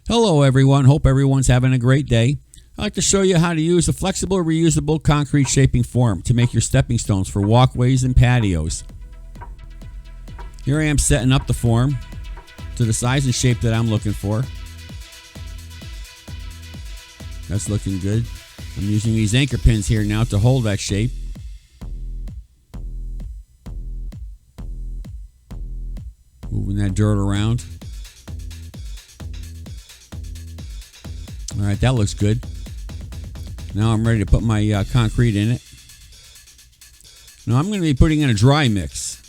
Hello everyone, hope everyone's having a great day. I'd like to show you how to use a flexible reusable concrete shaping form to make your stepping stones for walkways and patios. Here I am setting up the form to the size and shape that I'm looking for. That's looking good. I'm using these anchor pins here now to hold that shape. Moving that dirt around. Alright, that looks good. Now I'm ready to put my concrete in it. Now I'm going to be putting in a dry mix.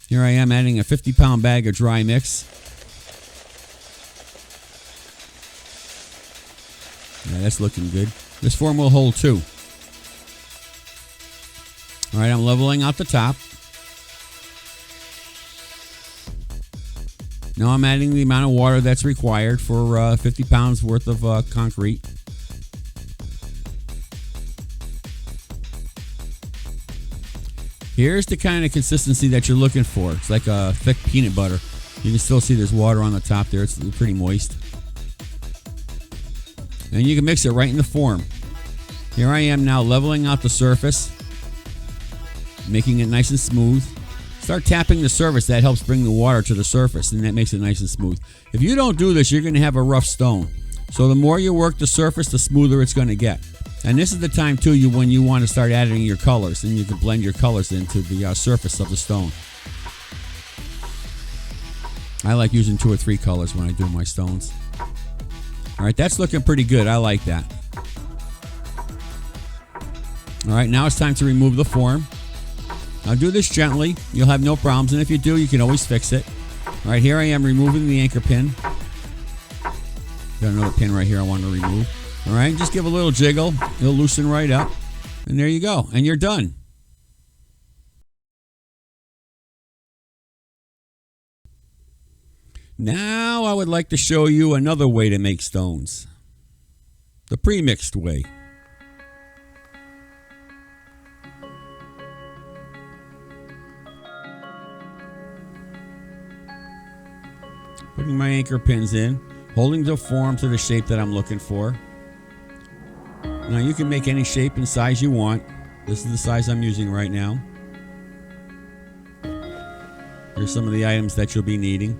Here I am adding a 50-pound bag of dry mix. Yeah, that's looking good. This form will hold two. Alright, I'm leveling out the top. Now I'm adding the amount of water that's required for 50 pounds worth of concrete. Here's the kind of consistency that you're looking for. It's like a thick peanut butter. You can still see there's water on the top there. It's pretty moist. And you can mix it right in the form. Here I am now leveling out the surface, making it nice and smooth. Start tapping the surface. That helps bring the water to the surface, and that makes it nice and smooth. If you don't do this, you're going to have a rough stone. So the more you work the surface, the smoother it's going to get. And this is the time too when you want to start adding your colors, and you can blend your colors into the surface of the stone. I like using 2 or 3 colors when I do my stones. All right, that's looking pretty good. I like that. All right, now it's time to remove the form. Now do this gently. You'll have no problems, and if you do, you can always fix it. All right, here I am removing the anchor pin. Got another pin right here I want to remove. All right, just give a little jiggle. It'll loosen right up. And there you go. And you're done. Now I would like to show you another way to make stones. The pre-mixed way. Putting my anchor pins in, holding the form to the shape that I'm looking for. Now you can make any shape and size you want. This is the size I'm using right now. Here's some of the items that you'll be needing.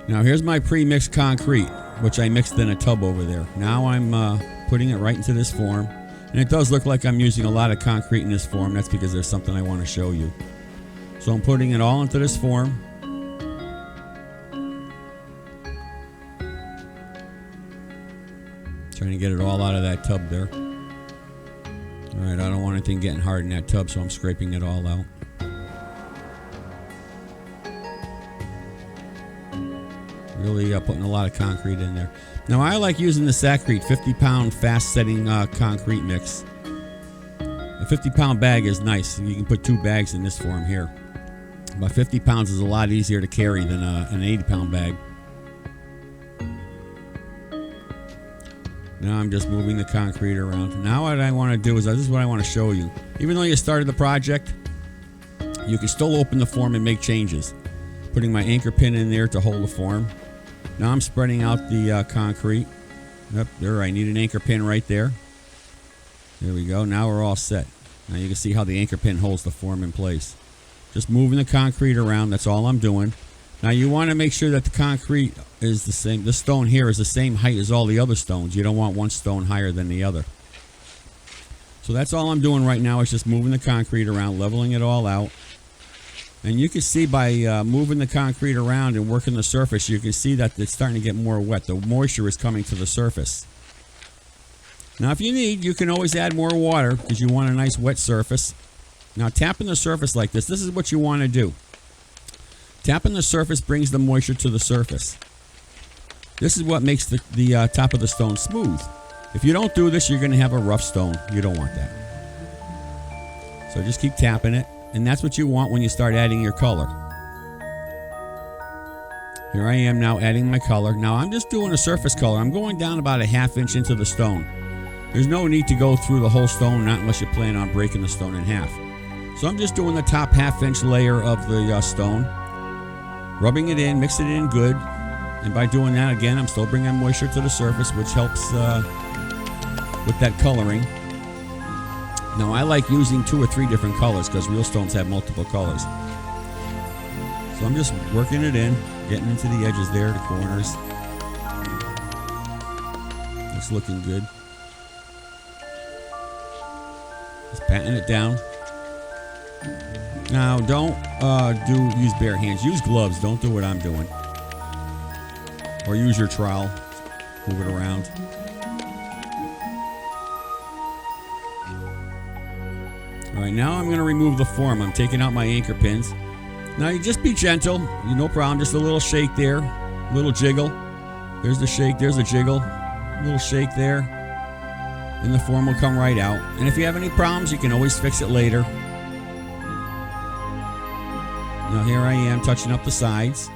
Now here's my pre-mixed concrete, which I mixed in a tub over there. Now I'm putting it right into this form. And it does look like I'm using a lot of concrete in this form. That's because there's something I want to show you. So I'm putting it all into this form. Trying to get it all out of that tub there. Alright, I don't want anything getting hard in that tub, so I'm scraping it all out. Really putting a lot of concrete in there. Now I like using the Saccrete 50-pound fast-setting concrete mix. A 50-pound bag is nice. You can put 2 bags in this form here. About 50 pounds is a lot easier to carry than an 80-pound bag. Now I'm just moving the concrete around. Now what I want to do is, this is what I want to show you. Even though you started the project, you can still open the form and make changes. Putting my anchor pin in there to hold the form. Now I'm spreading out the concrete. Yep, there, I need an anchor pin right there. There we go. Now we're all set. Now you can see how the anchor pin holds the form in place. Just moving the concrete around, that's all I'm doing. Now you want to make sure that the concrete is the same. This stone here is the same height as all the other stones. You don't want one stone higher than the other. So that's all I'm doing right now is just moving the concrete around, leveling it all out. And you can see by moving the concrete around and working the surface, you can see that it's starting to get more wet. The moisture is coming to the surface. Now if you need, you can always add more water because you want a nice wet surface. Now tapping the surface like this is what you want to do. Tapping the surface brings the moisture to the surface. This is what makes the top of the stone smooth. If you don't do this, you're going to have a rough stone. You don't want that. So just keep tapping it. And that's what you want when you start adding your color. Here I am now adding my color. Now I'm just doing a surface color. I'm going down about a ½ inch into the stone. There's no need to go through the whole stone, not unless you plan on breaking the stone in half. So I'm just doing the top ½ inch layer of the stone. Rubbing it in, mix it in good. And by doing that, again, I'm still bringing moisture to the surface, which helps with that coloring. Now, I like using 2 or 3 different colors because real stones have multiple colors. So I'm just working it in, getting into the edges there, the corners. It's looking good. Just patting it down. Now, don't use bare hands. Use gloves. Don't do what I'm doing. Or use your trowel. Move it around. All right, now I'm going to remove the form. I'm taking out my anchor pins. Now, you just be gentle. No problem. Just a little shake there. A little jiggle. There's the shake. There's a jiggle. A little shake there. And the form will come right out. And if you have any problems, you can always fix it later. Now, here I am touching up the sides.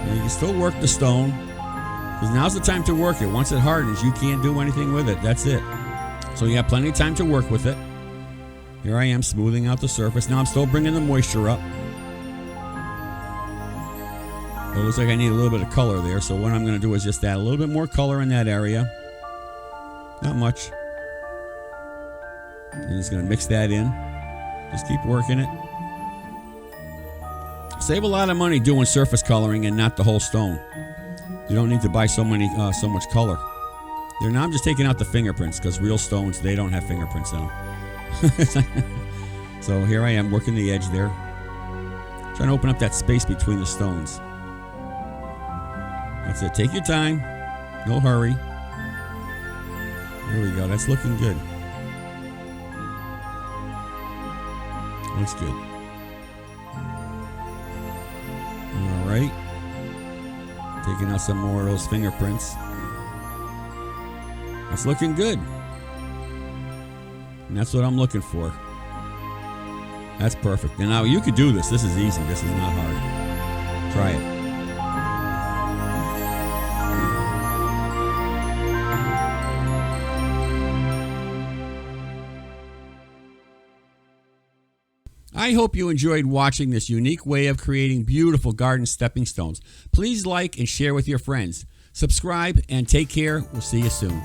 Now, you can still work the stone. Because now's the time to work it. Once it hardens, you can't do anything with it. That's it. So you have plenty of time to work with it. Here I am smoothing out the surface. Now I'm still bringing the moisture up. It looks like I need a little bit of color there. So what I'm going to do is just add a little bit more color in that area. Not much. I'm just going to mix that in. Just keep working it. Save a lot of money doing surface coloring and not the whole stone. You don't need to buy so much color. There, now I'm just taking out the fingerprints because real stones, they don't have fingerprints on them. So here I am working the edge there. Trying to open up that space between the stones. That's it. Take your time. No hurry. There we go. That's looking good. Looks good. All right. Taking out some more of those fingerprints. That's looking good. And that's what I'm looking for. That's perfect. And now you could do this. This is easy. This is not hard. Try it. I hope you enjoyed watching this unique way of creating beautiful garden stepping stones. Please like and share with your friends. Subscribe and take care. We'll see you soon.